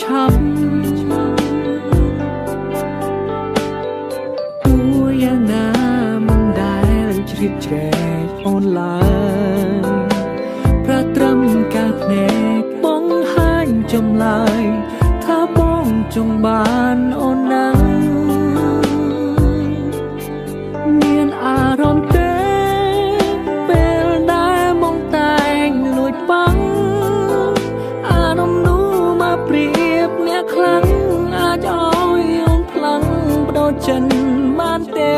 ឆាប់ទោះយ៉ាងណាមិនដែលជ្រៀតជ្រែកអូនឡើយប្រត្រឹមកាភ្នែកបង្ហាញចម្លើយថាបងចង់បានអូនណាស់មានអារម្មណ៍ទេពេលដែលមកតែងលួចបាំងអារម្មណ៍នោះមកព្រៀបអ្នកខ្លាំងអាចឲ្យអូនផ្លាំងបដូរចិនបានទេ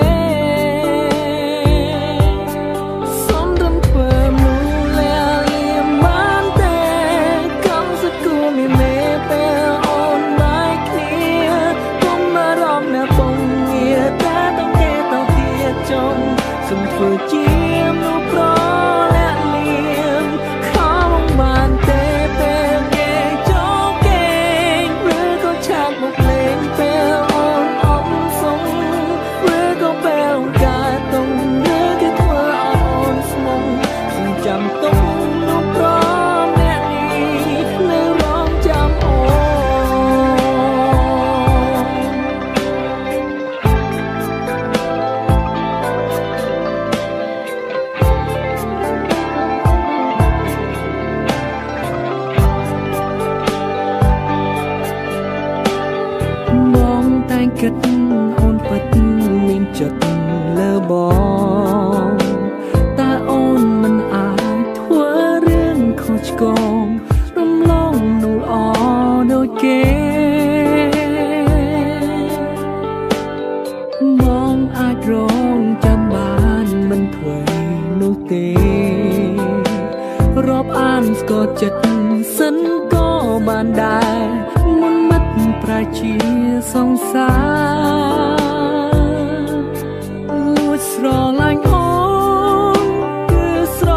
សំរំធ្វើមូលលៀមបានទេកំសគួរមានមេពេលអូនបែកគ្នាកុំមករំនៅពងងារតែต้องគេទៅទៀតចុងសំធ្វើជាមនុស្សប្រលាក់លៀមខំបានទេពេលគេចូលគេឬក៏ឆាក់មកលេងពេលអូនអមសុំឬក៏ពេលអូនកើតទុំឬគេធ្វើឲ្យអូនស្មុំសំចាំទុំនោះប្រអ្នកនេះនៅរងចាំអូបងតែងគិតអូនពិតមានចិត្តលើបងតែអូនមិនអាចធ្វើរឿងខុសឆ្គងរំលងនោះល្អដូចគេបងអាចរងចាំបានមិនធ្វើនោះទេរាប់អានស្គាល់ចិត្តសិនក៏បានដែរមុនមិត្តប្រាជាសង្សារលួចស្រឡាញ់អូនគឺស្រ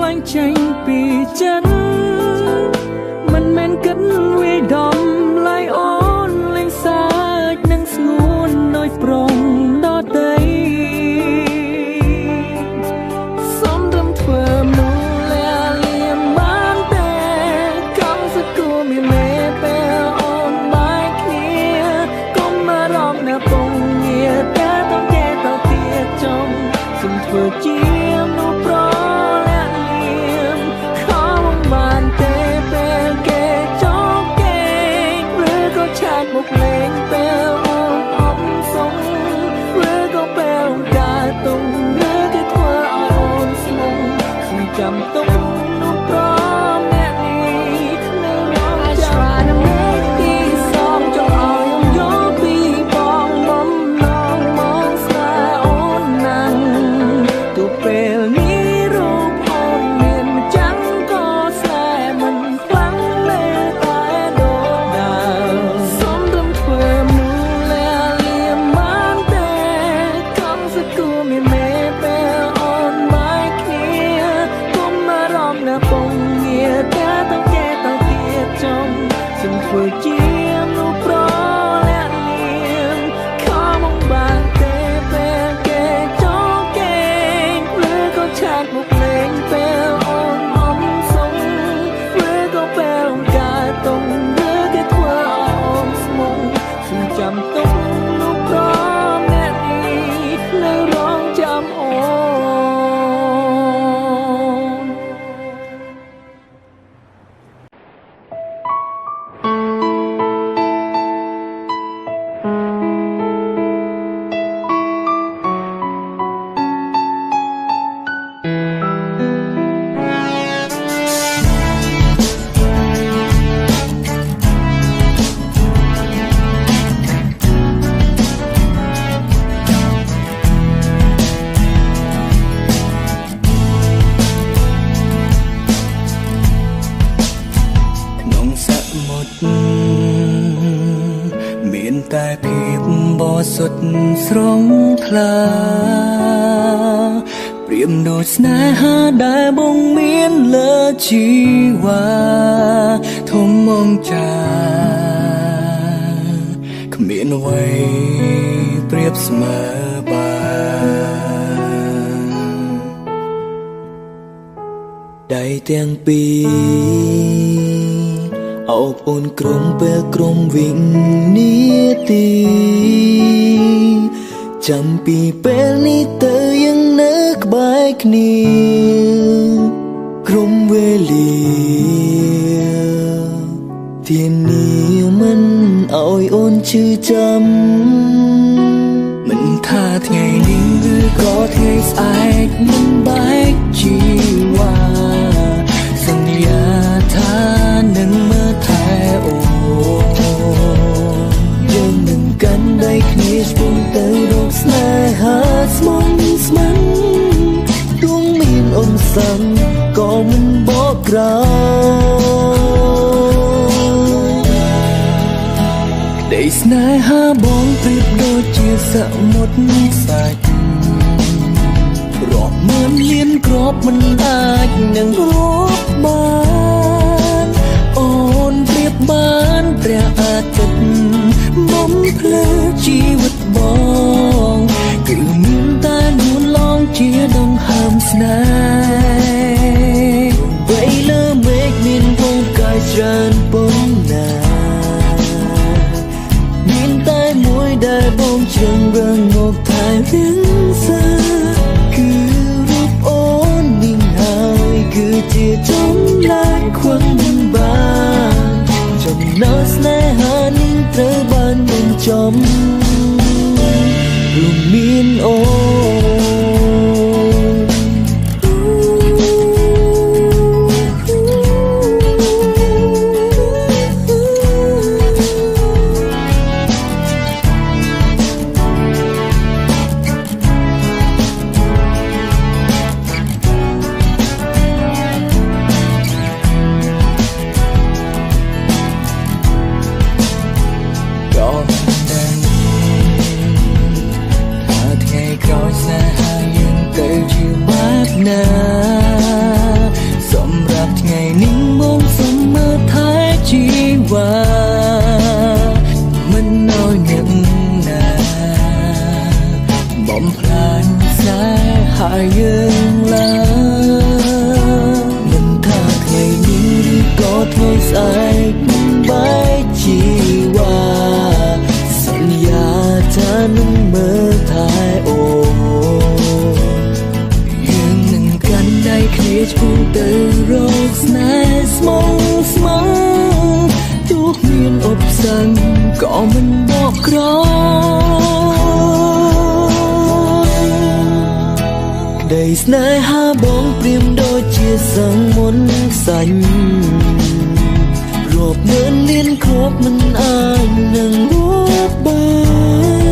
ឡាញ់ចេញពីចិត្តមិនមែនគិតវាយដំឡើយអូនលេងសើចនឹងស្ងួនដោយប្រុងដតីសំរំធ្វើមូលលៀមបានទេកំសគួរមានមេពេលអូនបែកគ្នាកុំមករំនៅពងងារតែต้องគេទៅទៀតចុងសំធ្វើជាមនុស្សប្រលាក់លៀមខំបានទេពេលគេចូលគេឬក៏ឆាក់មកលេងពេលអូនអមសុំឬក៏ពេលអូនកើតទុំឬគេធ្វើឲ្យអូនស្មុំសំចាំទុំនោះប្រអ្នកនេះនៅរងចាំទីសំចង់ឲ្យអូនយកពីបងបំណងមកស្នេហ៍អូនណាស់ទោះពេលនេះរូបអូនមានម្ចាំងក៏ស្នេហ៍មិនខ្លាំងនៅតែដូចដើមសំរំធ្វើមូលលៀមបានទេកំសគួរមានមេពេលអូនបែកគ្នាកុំមករំនៅពងងារតែต้องគេទៅទៀតចុងសំធ្វើជាមនុស្សប្រលាក់លៀមខំបានទេពេលគេចូលគេឬក៏ឆាក់មកលេងពេលអូនអមសុំឬក៏ពេលអូនកើតទុំឬគេធ្វើឲ្យអូនស្មុំសំចាំទុំនោះប្រអ្នកនេះនៅរងចាំអូន មានតែភាពបរិសុទ្ធស្រស់ថ្លាព្រាមដូចស្នេហាដែលបងមានលើជីវ៉ាធំមងចាគ្មានអ្វីប្រៀបស្មើបានដៃទាំងពីរ អោបអូនក្រុមពេលក្រុមវិញនេះទីចាំពីពេលនេះទៅยังនៅក្បែរគ្នាក្រុមវេលាធានាមិនឲ្យអូនឈឺចាំមិនថាថ្ងៃនេះឬក៏ថ្ងៃស្អែកមិនបែកជីវ៉ាសន្យាថានឹងមើលថែអូនយើងនឹងកាន់ដៃគ្នាឆ្ពោះទៅរកស្នេហាស្មងស្ម័គ្រទោះមានអនសាំក៏មិនបកក្រោយដីស្នេហាបងប្រៀបដូចជាសមុទ្រសាច់រាប់ម៉ឺនលានគ្រាប់មិនអាចនឹងរាប់បានអូនប្រៀបបានព្រះអាទិត្យបំភ្លឺជីវិតបងគឺមានតែនួនឡងជាដង្ហើមស្នេហ៍វ័យលើមេឃមានវងកាយច្រើនប៉ុណ្ណាមានតែមួយដែលបងជ្រើសរើសមកថែរៀងសាគឺរូបអូននេះហើយគឺជាចំណែកខ្វឹងមិនបានចំណោស្នេហានេះត្រូវបានបញ្ចំរួមមានអូសម្រាប់ថ្ងៃនេះមកសុំមើលថែជីវ៉ាមិនឲ្យអ្នកណាបំផ្លាញស្នេហាយើងឡើយមិនថាថ្ងៃនេះឬក៏ថ្ងៃស្អែកមិនបែកជីវ៉ាសន្យាថានឹងមើលថែអូដៃគ្នាឆ្ពោះទៅរកស្នេហ៍ស្មងស្ម័គ្រទោះមានឧបសគ្គក៏មិនបកក្រោយដីស្នេហាបងព្រាមដូចជាសង្មន្តខ្សាញ់រាប់ម៉ឺនលានគ្រាប់មិនអាចនឹងរាប់បាន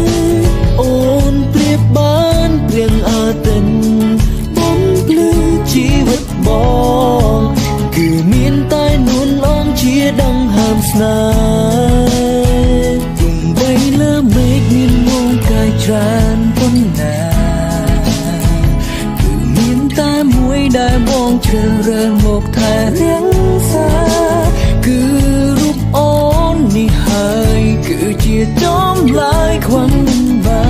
អូនព្រៀបបានព្រៀងអាទិត្យជីវិតបងគឺមានតែនួនឡងជាដង្ហើមស្នេហ៍ទោះបីលើមេឃមានមងកាយច្រើនប៉ុណ្ណាគឺមានតែមួយដែលបងជ្រើសរើសមកថែរៀងសាគឺរូបអូននេះហើយគឺជាចម្លើយខ្វឹងមិនបា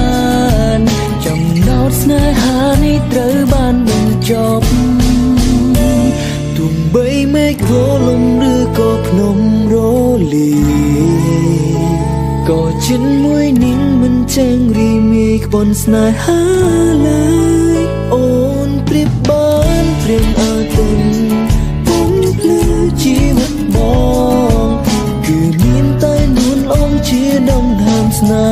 នចំណោទស្នេហានេះត្រូវបានបញ្ចប់ទោះបីមេឃរលំឬក៏ភ្នំរលាក៏ចិនមួយនេះមិនចឹងរីមេឃបនស្នេហាឡើយអូនប្រៀបបានព្រៀងអាទិត្យបំភ្លឺជីវិតបងគឺមានតែនួនអងជាដង្ហើមស្នេ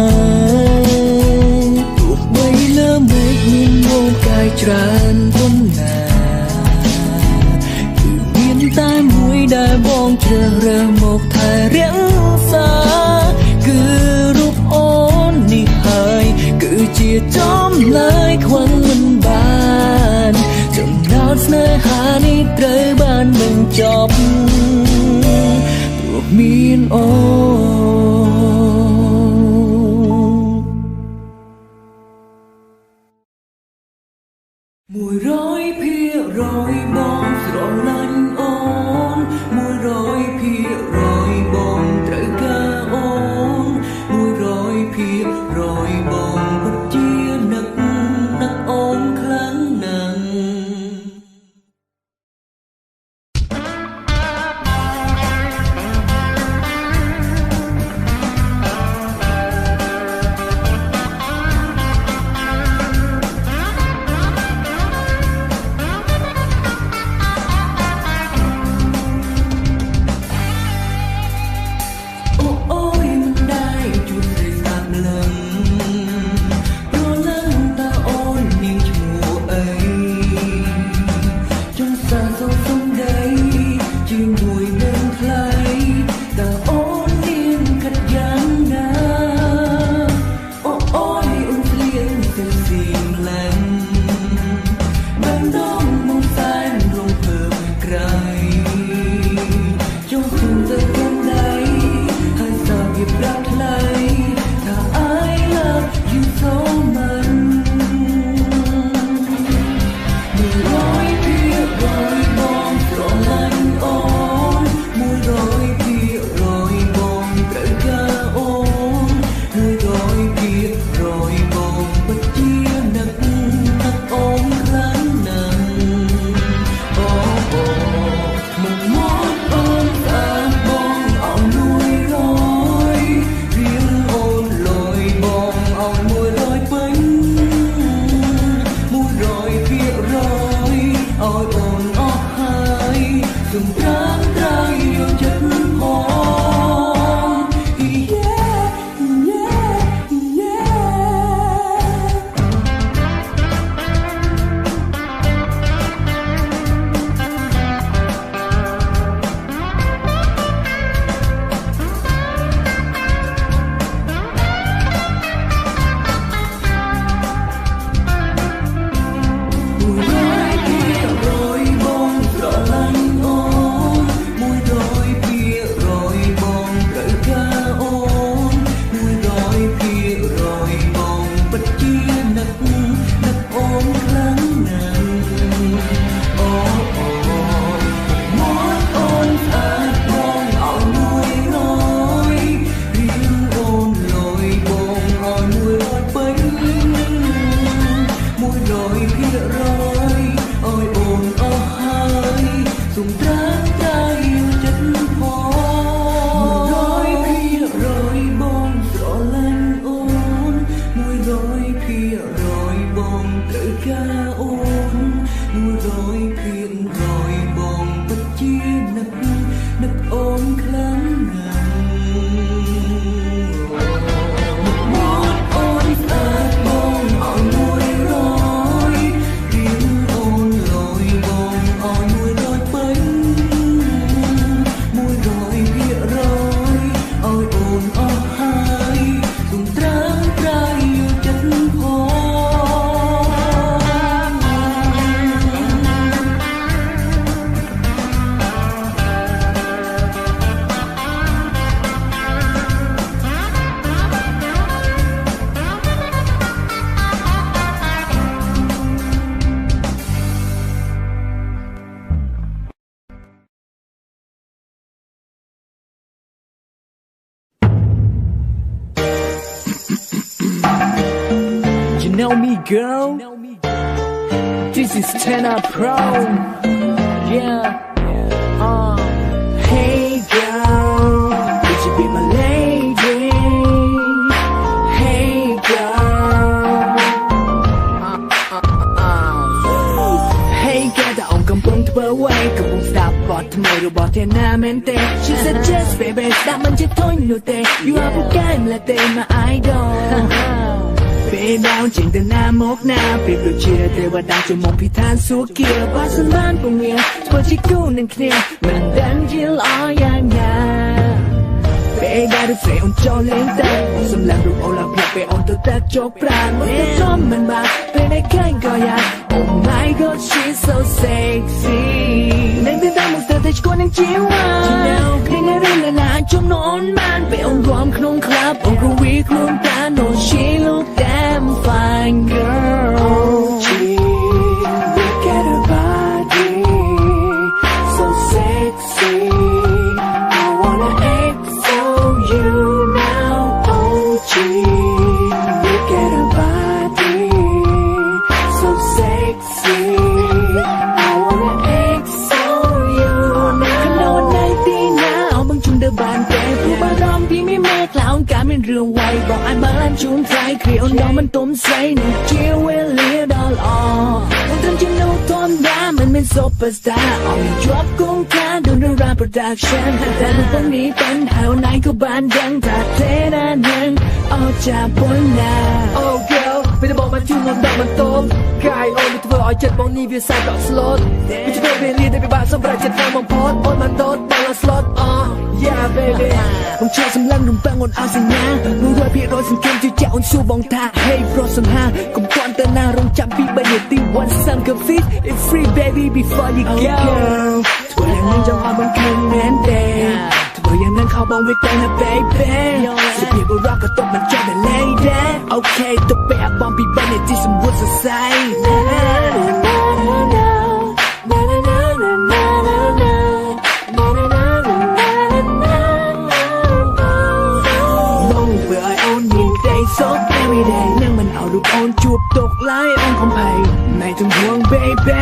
ហ៍ទោះបីលើមេឃមានមកកាយច្រើនប៉ុណ្ណាគឺមានតែមួយដែលបងជ្រើសរើសមកថែរៀងសាគឺរូបអូននេះហើយគឺជាចម្លើយខ្វឹងមិនបានចំណោទស្នេហានេះត្រូវបានបញ្ចប់ព្រោះមានអូ100%បងស្រឡាញ់អូន100%បងត្រូវការអូន100%បងពិតជានឹកអូនខ្លាំងណាស់ ខ្លាំងណាស់មកអូនស្អាតបងអោយ100រៀងអូនលយបងអោយ100ពេញ100%អោយអូនអស់ហើយទុំត្រាំត្រៃយចិត្តផង You know me, girl. This is Tenor Pro. Yeah. Hey, girl. Would you be my lady? Hey, girl. Hey, girl. តែអង្គកំពុងធ្វើអ្វីកំពុងស្ដាប់បទថ្មីរបស់ Tenor មែនទេ She said just baby ស្ដាប់មិនចេះធុញនោះទេ You are ពូកែម្លេះទេ my idol ពេលដៅចេញទៅណាមកណាពេលដូចជាទេវតាជាមកពីឋានសួគ៌គាបាសមានពងៀធ្វើជាគូនឹងគ្នាមិនដឹងជាល្អយ៉ាងណាពេលដែលរូបស្រីអូនចូលលេងទៅសម្លាប់រូបអូនឡើងផ្លាក់ពេលអូនទៅតែជោគប្រាណមកទៅចំមិនបានពេលដែលឃើញក៏យ៉ាង Oh my god she's so sexy នឹងទៅតាមមកស្ទើរតែឈ្គួរនឹងជីវ៉ាពេលនៅរឿងណាជំនន់បានពេលអូនរំក្នុងក្លាប់អូនក៏វាខ្លួនតា No she look damn fine girl Oh gee look at her body so sexy I wanna exo you now Oh gee look at her body so sexy I wanna exo you now នៅในទីណាអមជុំទៅបានតែព្រោះបារម្ភពីមីមេខ្លោងការមានរឿងវ័យបងអាចបានជូនใจគ្រាអូនដល់មិនទុំស្រីនឹងជាវេលាដល់អអូនត្រឹមជានូធម្មតាមិនមែន superstar អមជាប់គង់ខានដូច rap production តែរូបនេះเป็นហើយអូនឯងក៏បានដឹងថាទេណានឹងអត់ចាប់ប៉ុណ្ណា Oh girl ពេលបងបានជួងដល់មិនតមកាយអូនធ្វើឲ្យចិត្តបងនេះវាសាច់ដក slot វាជាពេលវេលាដែលពិបាកសម្រាប់ចិត្តបងបំផុតអូនបានតតបង slot Yeah baby បងជឿសម្លឹងរំពឹងអូនឲ្យសញ្ញា 100% សង្ឃឹមជឿជាក់អូនសួរបងថា Hey bro សង្ហាកុំទាន់ទៅណារងចាំពី3នាទី One sun can fit it's free baby before you go ធ្វើយ៉ាងនឹងចង់ឲ្យបងឃើញមែនទេធ្វើយ៉ាងនឹងខោបងវាតែណា baby សុភាពរកក៏តបមិនចាំតែ lady Okay ទៅពេលបងពី3នាទីសម្រួលសរសៃ So every day នឹងមិនឲ្យរូបអូនជួបទុកឡើយអូនកំភៃในទំហង baby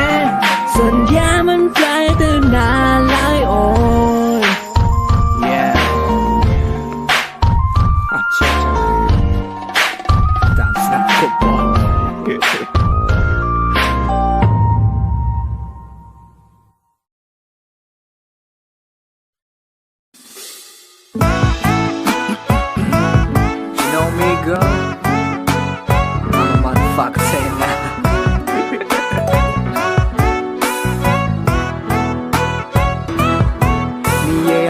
សន្យាមិនប្រែទៅណាឡើយអូន Yeah អត់ចេះតាមស្នាប់គប់បង You know me girl I'm a motherfucker saying that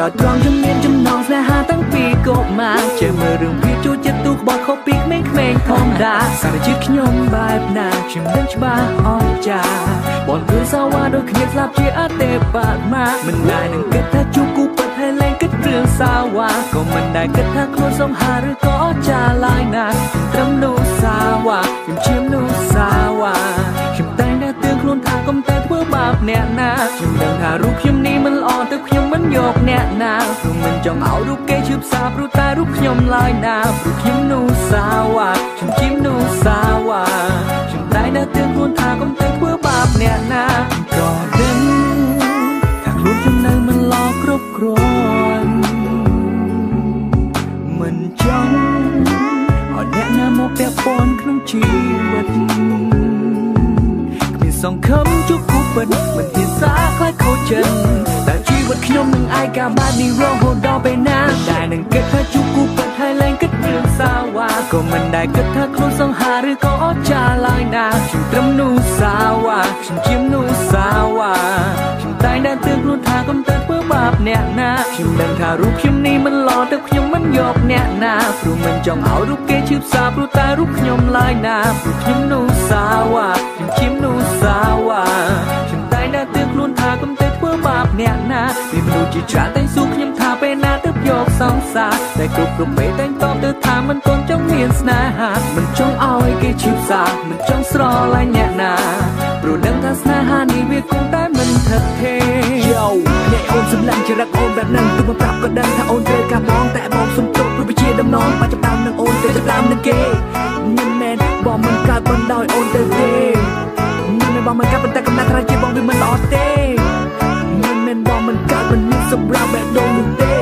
អត់ត្រង់ជំនាញចំណងស្នេហាតាំងពីកុមារចេះមើលរឿងវាចូលចិត្តទូក្បត់ខុសពីក្មេងៗធម្មតាសារជាតិខ្ញុំបែបណាខ្ញុំដឹងច្បាស់អស្ចារ្យបងគឺសាវ៉ាដូចគ្នាស្លាប់ជាអតិបមាមិនដែលនឹងគិតថាជួបគូពិតហើយលែងគិតរឿងសាវ៉ាក៏មិនដែលគិតថាខ្លួនសង្ហាឬក៏អស្ចារ្យឡើយណាត្រឹមនោះសាវ៉ាខ្ញុំជាមនុស្សសាវ៉ាខ្ញុំតែងតែទឿនខ្លួនថាកុំតែធ្វើបាបអ្នកណាខ្ញុំដឹងថារូបខ្ញុំនេះមិនល្អទៅខ្ញុំមិនយកអ្នកណាព្រោះមិនចង់ឲ្យរូបគេឈឺផ្សាព្រោះតែរូបខ្ញុំឡើយណាព្រោះខ្ញុំនោះសាវ៉ាខ្ញុំជាមនុស្សសាវ៉ាខ្ញុំតែងតែទឿនខ្លួនថាកុំតែធ្វើបាបអ្នកណាក៏ដឹងថាខ្លួនខ្ញុំនៅមិនល្អគ្រប់គ្រាន់មិនចង់ឲ្យអ្នកណាមកពាក់ព័ន្ធក្នុងជីវិតគ្មានសង្ឃឹមជួបគូពិតមិនហ៊ានសាខ្លាចខូចចិត្តតែជីវិ វិតខ្ញុំនឹងឯកាបាត់នេះរហូតដល់ពេលណាដែលនឹងគិតថាជួបគូពិតហើយលែងគិតរឿងសាវ៉ាក៏មិនដែលគិតថាខ្លួនសង្ហាឬក៏អត់ចាឡើយណាខ្ញុំត្រឹមនោះសាវ៉ាខ្ញុំជាមនុស្សសាវ៉ាខ្ញុំតែងតែទើបខ្លួនថាកុំទៅធ្វើបាបអ្នកណាខ្ញុំដឹងថារូបខ្ញុំនេះមិនល្អទៅខ្ញុំមិនយកអ្នកណាព្រោះមិនចង់ឲ្យរូបគេឈឺផ្សាព្រោះតែរូបខ្ញុំឡើយណាព្រោះខ្ញុំនោះសាវ៉ាខ្ញុំជាមនុស្សសាវ៉ាខ្ញុំតែងតែទើបខ្លួនថាកុំទៅធ្វើបាបអ្នកណាមានមនុស្សជាច្រើនតែសួរខ្ញុំថាពេលណាទៅយកសង្សារតែគ្រប់ពេលតែតបទៅថាមិនទាន់ចង់មានស្នេហាមិនចង់ឲ្យគេឈឺផ្សាមិនចង់ស្រឡាញ់អ្នកណាព្រោះដឹងថាស្នេហានេះវាគង់តែមិនថិតថេរ Yo អ្នកអូនសម្លាញ់ចរិតអូនបែបហ្នឹងទោះមិនប្រាប់ក៏ដឹងថាអូនត្រូវការបងតែបងសុំទោសព្រោះវាជាដំណងបាច់ចាប់តាមនឹងអូនទៅចាប់តាមនឹងគេមិនមែនបងមិនកើតបណ្ដោយអូនទៅទេមិនមែនបងមិនកើតប៉ុន្តែកំណត់ថាជាបងវាមិនល្អទេមិនមែនបងមិនកើតមិនមានសម្រាប់បែបដូងនោះទេ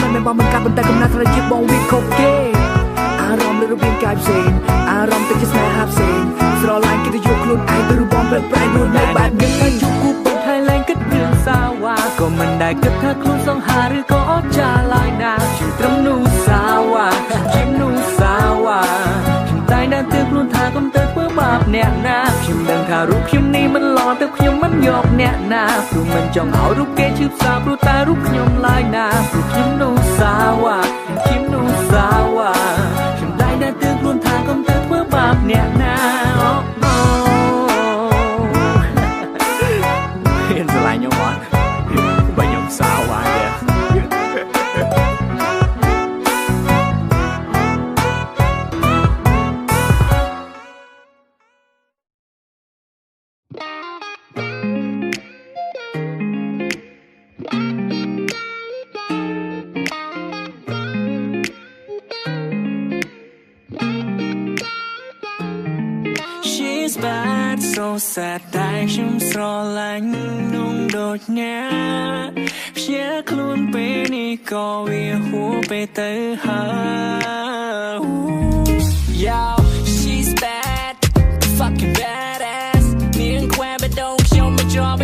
មិនមែនបងមិនកើតប៉ុន្តែកំណត់ថាជាបងវាខុសគេអារម្មណ៍លើរូបរាងកាយផ្សេងអារម្មណ៍ទៅជាស្នេហាផ្សេងស្រឡាញ់គេទៅយកខ្លួនឯងទៅរូបបងបែបប្រែខ្លួននៅបែបនេះហើយជួបគូពិតហើយលែងគិតរឿងសាវ៉ាក៏មិនដែលគិតថាខ្លួនសង្ហាឬក៏អត់ចាឡើយណាខ្ញុំត្រឹមនោះសាវ៉ាខ្ញុំនោះសាវ៉ាខ្ញុំតែងតែទើបខ្លួនថាកុំទៅធ្វើបាបអ្នកណាខ្ញុំដឹងថារូបខ្ញុំនេះមិនល្អទៅខ្ញុំមិនយកអ្នកណាព្រោះមិនចង់ឲ្យរូបគេឈឺផ្សាព្រោះតែរូបខ្ញុំឡើយណាព្រោះខ្ញុំនោះសាវ៉ាខ្ញុំនោះសាវ៉ាខ្ញុំតែងតែទើបខ្លួនថាកុំទៅធ្វើបាបអ្នកណាមានស្រឡាញ់ខ្ញុំអត់បើខ្ញុំសាវ៉ាទេ She's bad so sad តែខ្ញុំស្រឡាញ់นุ่งដូចណាព្យាខ្លួនពេលនេះក៏វាហួសពេលទៅហើយ Yo she's bad fucking badass នាងខ្វែបដងខ្ញុំមិនជាប់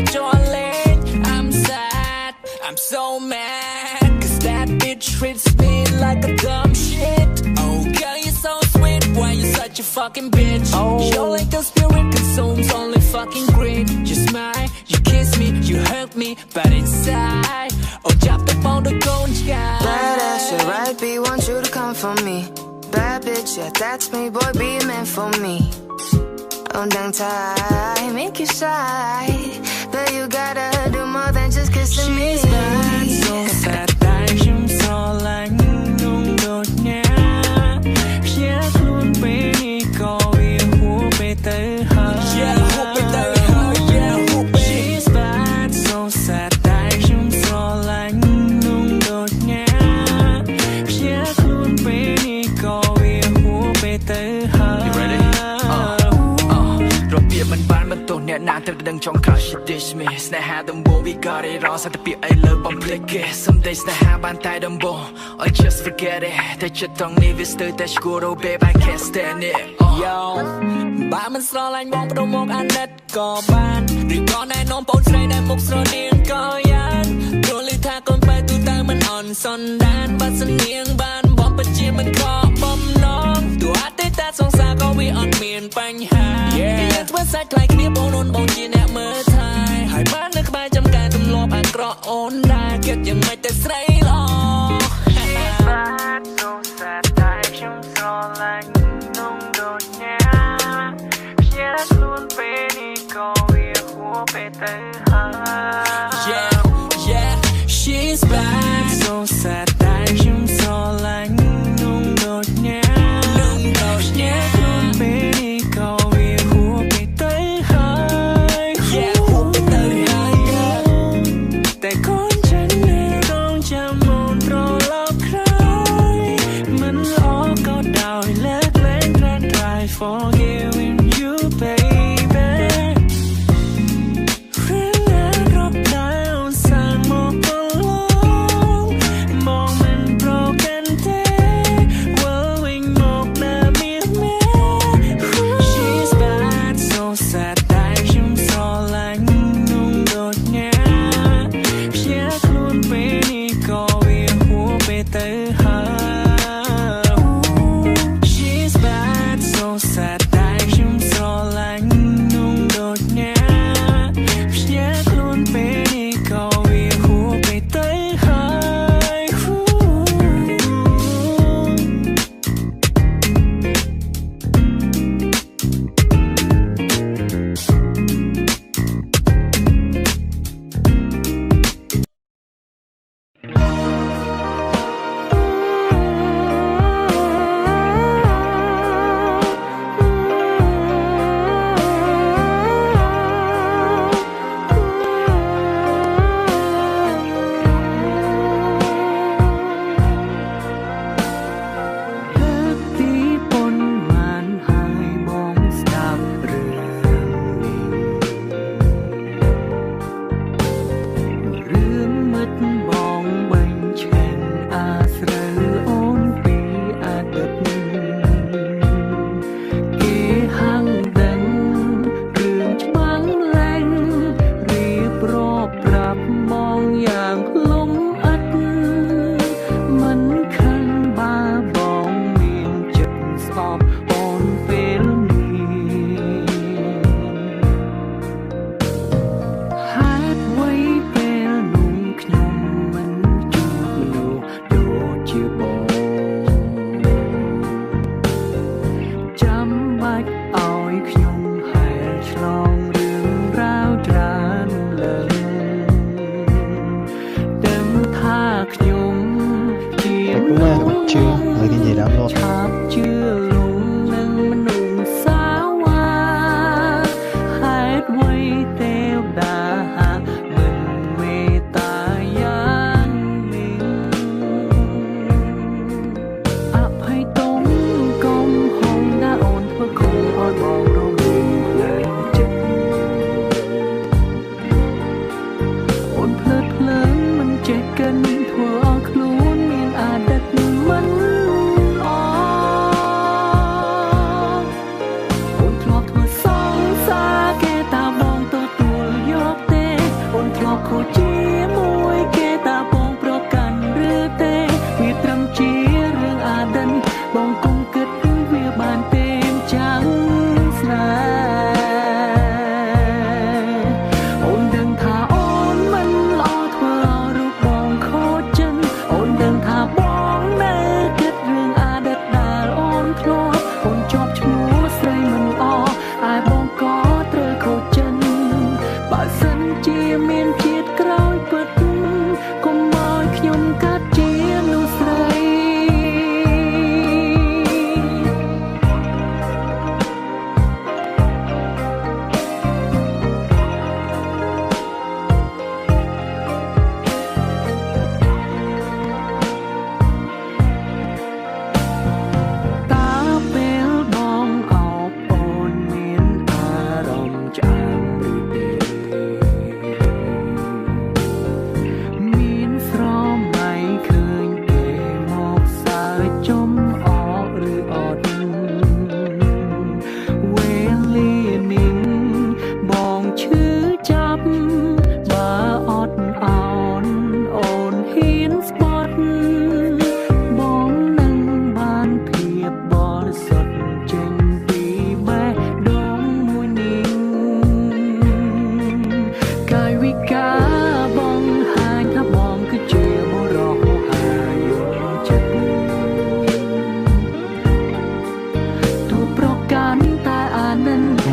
លេង I'm sad I'm so mad cause that bitch treats me like a dumb shit Oh girl you're so sweet why you such a fucking bitch You're like a spirit consumes only fucking greed You smile you kiss me you hurt me but inside Oh drop the phone to go and sky Badass you're right B want you to come for me Bad bitch yeah that's me boy be a man for me Oh dang time make you shy But you gotta do more than just kissing me She's bad so sad តែខ្ញុំស្រឡាញ់นุ่งដូចណាព្យាខ្លួនពេលនេះក៏វាហួសពេលទៅហើយ Yeah ហួសពេលទៅហើយ Yeah ហួសពេល She's bad so sad តែខ្ញុំស្រឡាញ់นุ่งដូចណាព្យាខ្លួនពេលនេះក៏វាហួសពេលទៅហើយ You ready? របៀបមិនបានបន្ទោសអ្នកណាត្រូវដឹងចង់ក្រោយ She dish me ស្នេហាដំបូងវាក៏រីរសន្តិភាពអីលើបំភ្លេចគេសំដីស្នេហាបានតែដំបូង I just forget it តែចិត្តត្រង់នេះវាស្ទើរតែឈួរ Oh babe I can't stand it Yo បើមិនស្រឡាញ់បងបដូរមកអាណិតក៏បានឬក៏ណែនាំបងស្រីដែលមុខស្រដៀងក៏យ៉ាងព្រោះឮថាកូនបែទូទៅមិនអន់សន្តានបើសិននាងបានបងពិតជាមិនខកបំណងទោះអតីតសង្សារក៏វាអត់មានបញ្ហាយើងធ្វើសាច់ខ្លាយគ្នាបងអូនបងជាអ្នកមើលថែហើយបាននៅក្បែរចំការទម្លាប់អាក្រក់អូនដែរគិតយ៉ាងម៉េចតែស្រីល្អ Bad so sad តែខ្ញុំស្រឡាញ់นุ่งដូចណាព្យាខ្លួនពេលនេះក៏វាហួសពេលទៅហើយ Yeah yeah she's bad so sad តែខ្ញុំស្រឡាញ់นุ่งដូចណាខ្លួនពេលនេះក៏វាហួសពេលទៅហើយ Yeah ហួសពេលទៅហើយតែកូនฉันនៅរងចាំអូនត្រឡប់ក្រោយមិនល្អក៏ដោយលើកលែង try forgiving you baby រឿងណាគ្រប់តែអូនសាងមកប្រឡងមកមិនប្រកាន់ទេ Well វិញមកណាមានមែន She's bad so sad តែខ្ញុំស្រឡាញ់นุ่งដូចណាព្យាខ្លួន chưa người cái gì đó luôn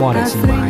មរសិមា